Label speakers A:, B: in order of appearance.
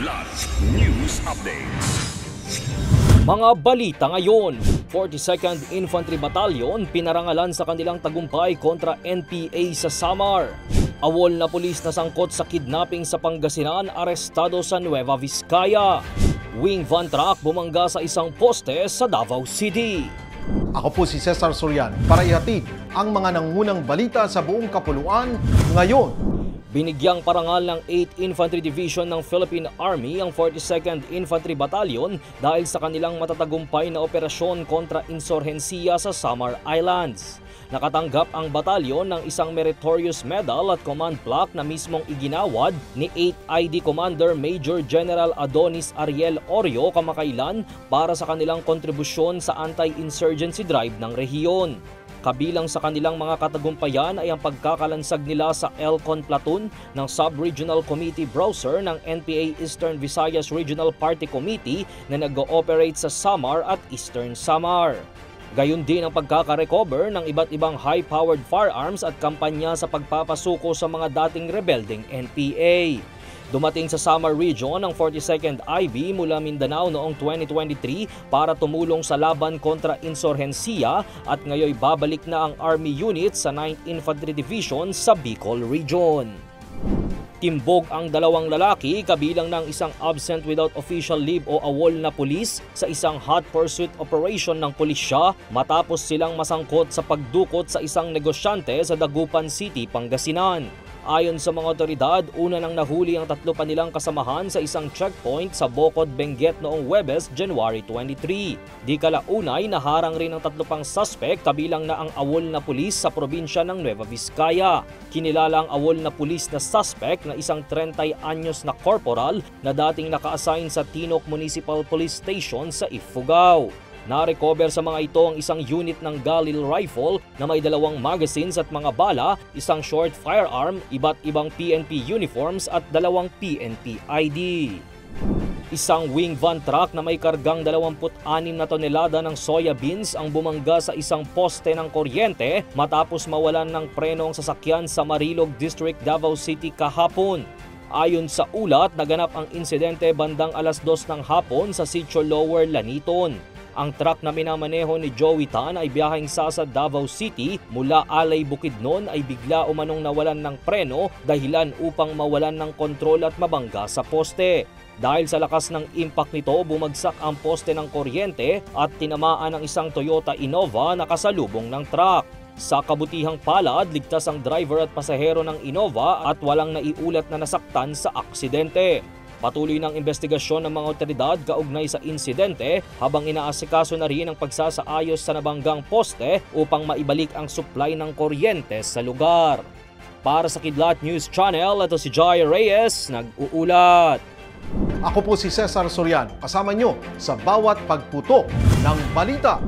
A: Kidlat News Updates.
B: Mga balita ngayon, 42nd Infantry Battalion pinarangalan sa kanilang tagumpay kontra NPA sa Samar. Awol na pulis na sangkot sa kidnapping sa Pangasinan arestado sa Nueva Vizcaya. Wing van truck bumangga sa isang poste sa Davao City.
C: Ako po si Cesar Sorian para ihatid ang mga nangunang balita sa buong kapuluan ngayon.
B: Binigyang parangal ng 8th Infantry Division ng Philippine Army ang 42nd Infantry Battalion dahil sa kanilang matatagumpay na operasyon kontra insurhensiya sa Samar Islands. Nakatanggap ang batalyon ng isang meritorious medal at command plaque na mismong iginawad ni 8th ID Commander Major General Adonis Ariel Orio kamakailan para sa kanilang kontribusyon sa anti-insurgency drive ng rehiyon. Kabilang sa kanilang mga katagumpayan ay ang pagkakalansag nila sa Elcon Platoon ng Sub-Regional Committee Browser ng NPA Eastern Visayas Regional Party Committee na nag-ooperate sa Samar at Eastern Samar. Gayon din ang pagkakarecover ng iba't ibang high-powered firearms at kampanya sa pagpapasuko sa mga dating rebelding NPA. Dumating sa Samar Region ang 42nd IB mula Mindanao noong 2023 para tumulong sa laban kontra insurhensiya at ngayoy babalik na ang Army unit sa 9th Infantry Division sa Bicol Region. Timbog ang dalawang lalaki kabilang ng isang absent without official leave o awol na pulis sa isang hot pursuit operation ng pulisya matapos silang masangkot sa pagdukot sa isang negosyante sa Dagupan City, Pangasinan. Ayon sa mga otoridad, una nang nahuli ang tatlo pa nilang kasamahan sa isang checkpoint sa Bocod, Benguet noong Huwebes, January 23. Di kalaunay, naharang rin ang tatlo pang suspect kabilang na ang awol na pulis sa probinsya ng Nueva Vizcaya. Kinilala ang awol na pulis na suspect na isang 30 anyos na corporal na dating naka-assign sa Tinok Municipal Police Station sa Ifugao. Na-recover sa mga ito ang isang unit ng Galil rifle na may 2 magazines at mga bala, isang short firearm, iba't ibang PNP uniforms at 2 PNP ID. Isang wing van truck na may kargang 26 na tonelada ng soya beans ang bumangga sa isang poste ng kuryente matapos mawalan ng preno ang sasakyan sa Marilog District, Davao City kahapon. Ayon sa ulat, naganap ang insidente bandang 2:00 ng hapon sa Sitio Lower, Laniton. Ang truck na minamaneho ni Joey Tan ay biyaheng sa Davao City mula Alay, Bukidnon ay bigla umanong nawalan ng preno dahilan upang mawalan ng kontrol at mabangga sa poste. Dahil sa lakas ng impact nito, bumagsak ang poste ng kuryente at tinamaan ang isang Toyota Innova na kasalubong ng truck. Sa kabutihang palad, ligtas ang driver at pasahero ng Innova at walang naiulat na nasaktan sa aksidente. Patuloy ng investigasyon ng mga otoridad kaugnay sa insidente habang inaasikaso na rin ang pagsasaayos sa nabanggang poste upang maibalik ang supply ng kuryente sa lugar. Para sa Kidlat News Channel, ito si Jai Reyes, nag-uulat.
C: Ako po si Cesar Sorian, kasama nyo sa bawat pagputo ng balita.